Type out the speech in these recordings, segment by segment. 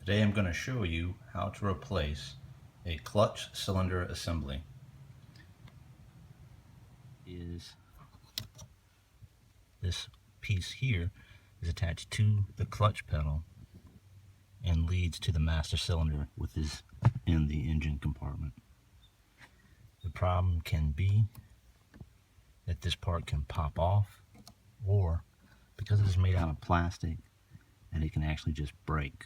Today I'm going to show you how to replace a clutch cylinder assembly. This piece here is attached to the clutch pedal and leads to the master cylinder, which is in the engine compartment. The problem can be that this part can pop off, or because it is made out of plastic, that it can actually just break.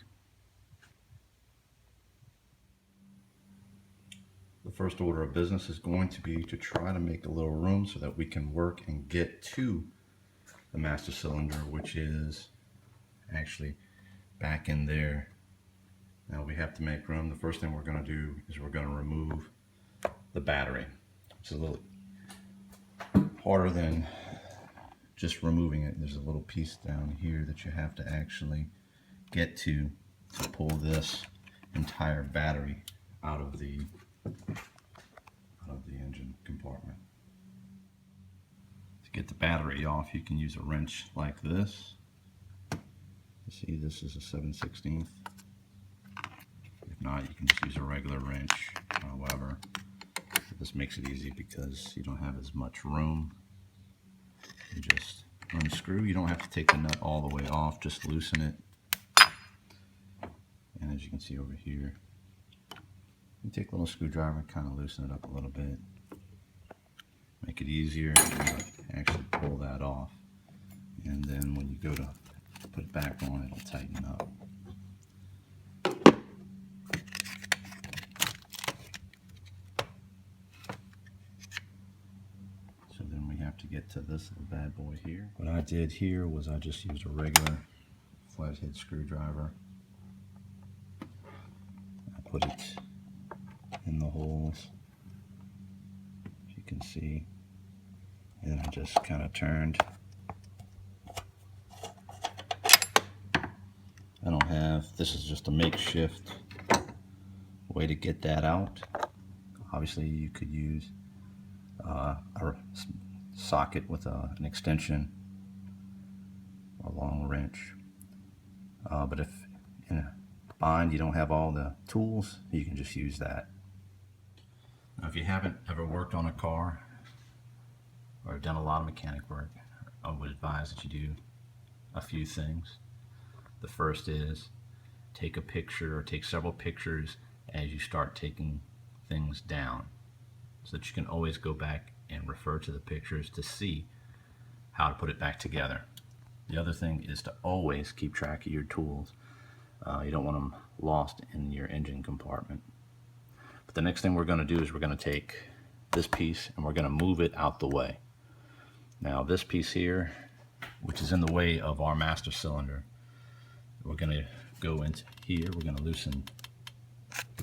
The first order of business is going to be to try to make a little room so that we can work and get to the master cylinder, which is actually back in there. Now we have to make room. The first thing we're going to do is we're going to remove the battery. It's a little harder than just removing it. There's a little piece down here that you have to actually get to pull this entire battery out of the engine compartment. To get the battery off, you can use a wrench like this. You see, this is a 7/16. If not, you can just use a regular wrench. However, this makes it easy because you don't have as much room. You just unscrew. You don't have to take the nut all the way off, just loosen it. And as you can see over here, you take a little screwdriver and kind of loosen it up a little bit. Make it easier to actually pull that off. And then when you go to put it back on, it'll tighten up. So then we have to get to this little bad boy here. What I did here was I just used a regular flathead screwdriver. I put it in the holes, as you can see, and I just kind of turned. I don't have, this is just a makeshift way to get that out. Obviously you could use a socket with an extension or a long wrench, but if in a bind you don't have all the tools, you can just use that. Now, if you haven't ever worked on a car or done a lot of mechanic work, I would advise that you do a few things. The first is take a picture or take several pictures as you start taking things down, so that you can always go back and refer to the pictures to see how to put it back together. The other thing is to always keep track of your tools. You don't want them lost in your engine compartment. But the next thing we're going to do is we're going to take this piece and we're going to move it out the way. Now this piece here, which is in the way of our master cylinder, we're going to go into here. We're going to loosen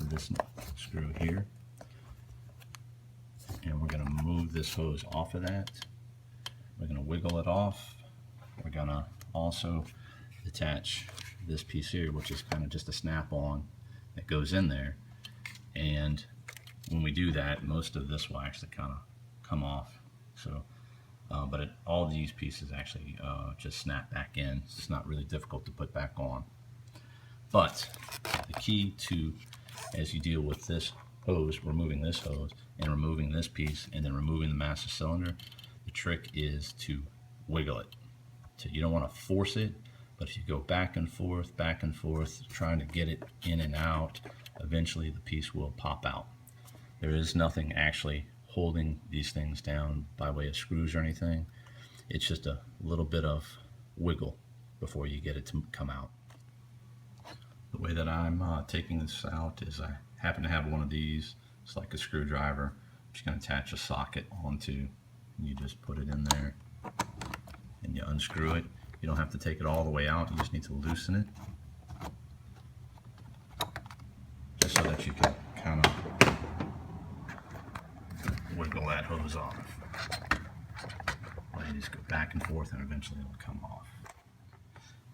this screw here, and we're going to move this hose off of that. We're going to wiggle it off. We're going to also attach this piece here, which is kind of just a snap-on that goes in there. And when we do that, most of this will actually kind of come off. So, but all these pieces actually just snap back in. It's not really difficult to put back on. But the key to, as you deal with this hose, removing this hose and removing this piece and then removing the master cylinder, the trick is to wiggle it. So you don't want to force it, but if you go back and forth, trying to get it in and out, eventually the piece will pop out. There is nothing actually holding these things down by way of screws or anything. It's just a little bit of wiggle before you get it to come out. The way that I'm taking this out is I happen to have one of these. It's like a screwdriver. I'm just going to attach a socket onto, and you just put it in there and you unscrew it. You don't have to take it all the way out, you just need to loosen it, just so that you can kind of wiggle that hose off. Let it just go back and forth and eventually it'll come off.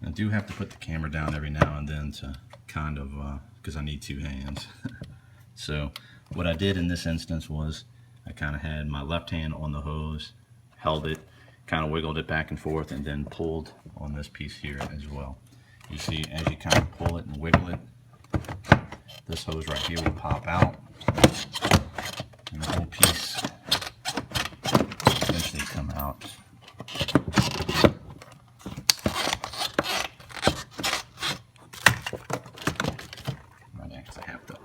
I do have to put the camera down every now and then to kind of, because I need two hands. So what I did in this instance was I kind of had my left hand on the hose, held it, kind of wiggled it back and forth, and then pulled on this piece here as well. You see, as you kind of pull it and wiggle it, this hose right here will pop out, and the whole piece eventually come out. I have to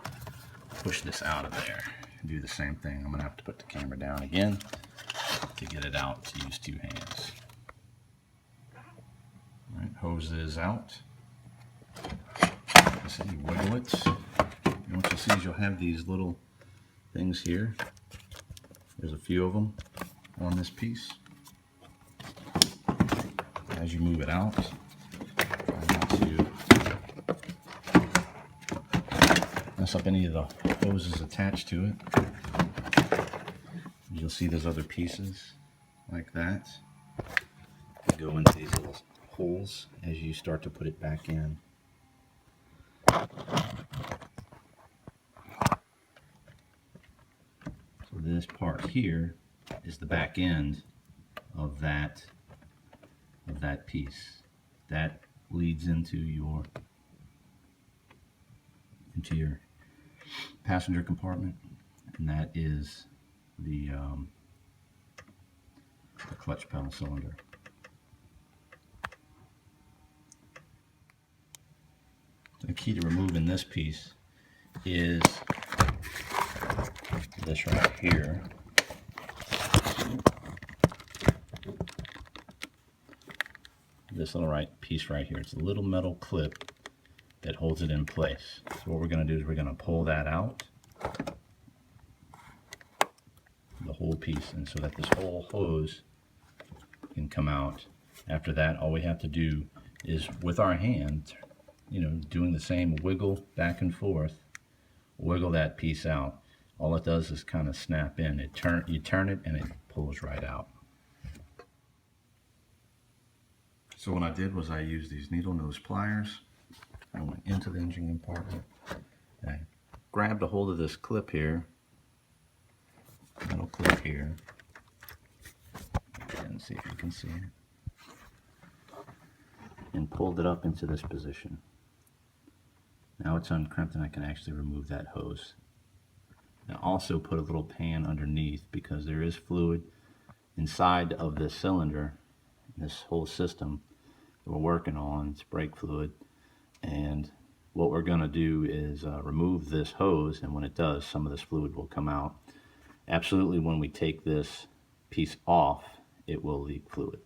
push this out of there and do the same thing. I'm gonna have to put the camera down again to get it out, to use two hands. All right, hose is out. So you wiggle it, and what you'll see is you'll have these little things here. There's a few of them on this piece. As you move it out, try not to mess up any of the hoses attached to it. You'll see there's other pieces like that that go into these little holes as you start to put it back in. So this part here is the back end of that piece. That leads into your passenger compartment, and that is the clutch pedal cylinder. The key to removing this piece is this right here. This little piece right here. It's a little metal clip that holds it in place. So what we're going to do is we're going to pull that out, the whole piece, and so that this whole hose can come out. After that, all we have to do is, with our hand, doing the same wiggle back and forth, wiggle that piece out. All it does is kind of snap in. You turn it and it pulls right out. So what I did was I used these needle nose pliers. I went into the engine compartment. I grabbed a hold of this clip here, metal clip here, and see if you can see it, and pulled it up into this position. Now it's uncrimped and I can actually remove that hose. Now also put a little pan underneath, because there is fluid inside of this cylinder, this whole system that we're working on. It's brake fluid, and what we're going to do is remove this hose, and when it does, some of this fluid will come out. Absolutely, when we take this piece off, it will leak fluid.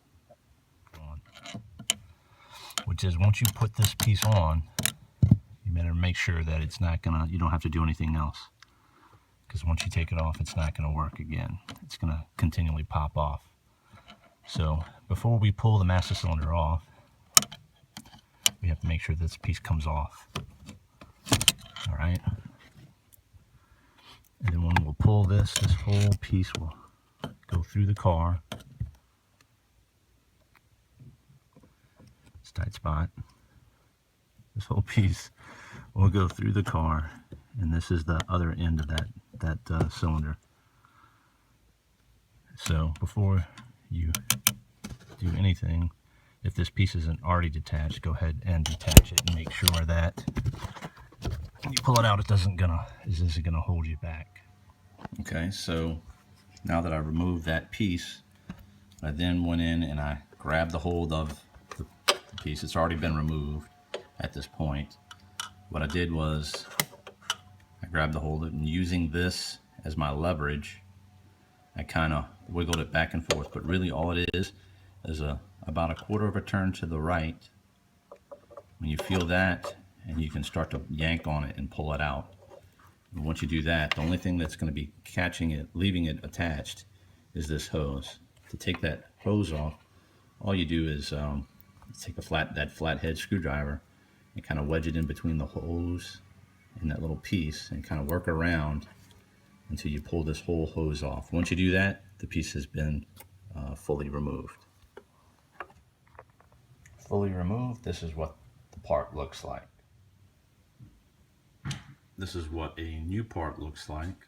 Which is, once you put this piece on, you better make sure that it's not gonna, you don't have to do anything else, because once you take it off, it's not gonna work again. It's gonna continually pop off. So before we pull the master cylinder off, we have to make sure this piece comes off. All right. And then when we'll pull this whole piece will go through the car. It's a tight spot. This whole piece will go through the car, and this is the other end of that cylinder. So before you do anything, if this piece isn't already detached, go ahead and detach it and make sure that when you pull it out, it isn't gonna hold you back. Okay, so now that I removed that piece, I then went in and I grabbed the hold of the piece. It's already been removed at this point. What I did was I grabbed the hold of it, and using this as my leverage, I kind of wiggled it back and forth. But really all it is about a quarter of a turn to the right. When you feel that, and you can start to yank on it and pull it out. And once you do that, the only thing that's going to be catching it, leaving it attached, is this hose. To take that hose off, all you do is take that flathead screwdriver and kind of wedge it in between the hose and that little piece, and kind of work around until you pull this whole hose off. Once you do that, the piece has been fully removed. Fully removed, this is what the part looks like. This is what a new part looks like.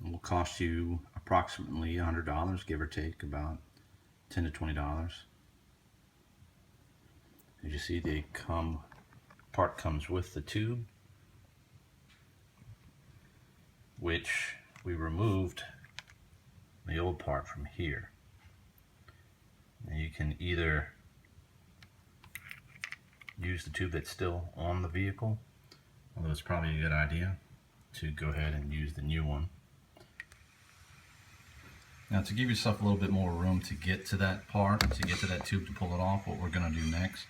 It will cost you approximately $100, give or take about $10 to $20. As you see, they come part comes with the tube, which we removed the old part from here. And you can either use the tube that's still on the vehicle, although it's probably a good idea to go ahead and use the new one. Now, to give yourself a little bit more room to get to that part, to get to that tube to pull it off, what we're going to do next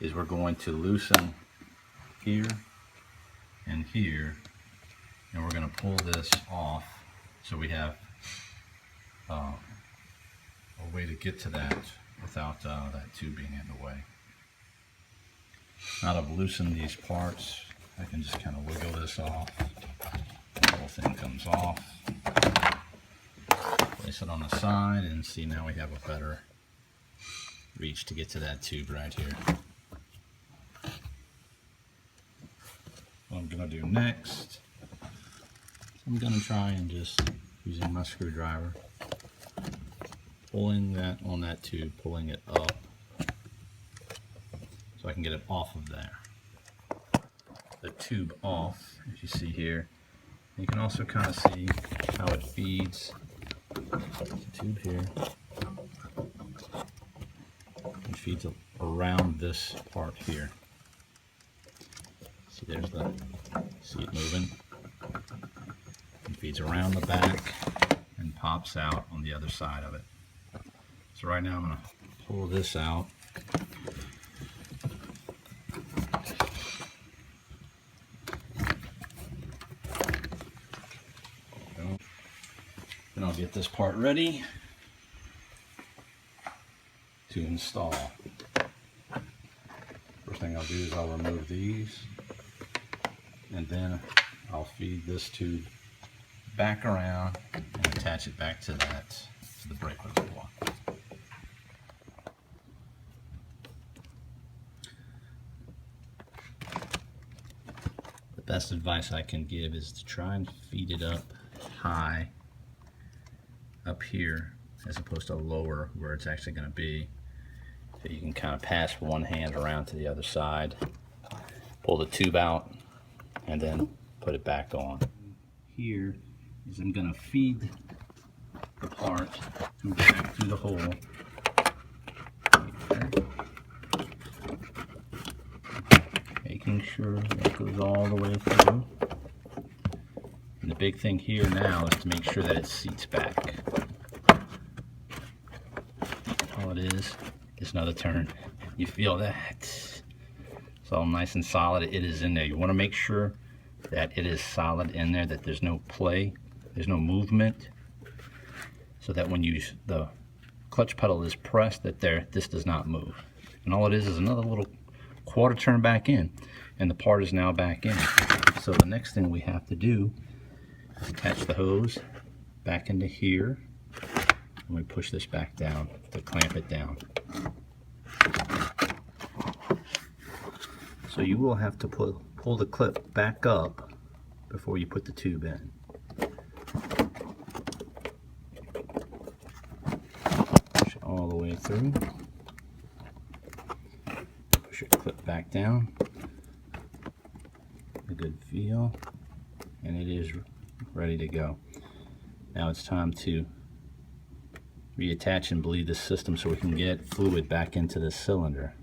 is we're going to loosen here and here, and we're going to pull this off so we have a way to get to that without that tube being in the way. Now that I've loosened these parts, I can just kind of wiggle this off. The whole thing comes off. Place it on the side, and see, now we have a better reach to get to that tube right here. What I'm going to do next, I'm going to try and just, using my screwdriver, pulling that on that tube, pulling it up so I can get it off of there. The tube off, as you see here. You can also kind of see how it feeds the tube here. It feeds around this part here. See, there's the, see it moving? It feeds around the back and pops out on the other side of it. So right now I'm going to pull this out. Then I'll get this part ready to install. First thing I'll do is I'll remove these, and then I'll feed this tube back around and attach it back to the brake reservoir. The best advice I can give is to try and feed it up high up here as opposed to lower where it's actually going to be, so you can kind of pass one hand around to the other side, pull the tube out, and then put it back on. Here is I'm going to feed the part back through the hole here, making sure that goes all the way through. And the big thing here now is to make sure that it seats back. All it is another turn. You feel that it's all nice and solid. It is in there. You want to make sure that it is solid in there, that there's no play, there's no movement, so that when the clutch pedal is pressed, that this does not move. And all it is another little quarter turn back in, and the part is now back in. So the next thing we have to do, attach the hose back into here, and we push this back down to clamp it down. So you will have to pull the clip back up before you put the tube in. Push it all the way through. Push your clip back down. A good feel, and it is ready to go. Now it's time to reattach and bleed the system so we can get fluid back into the cylinder.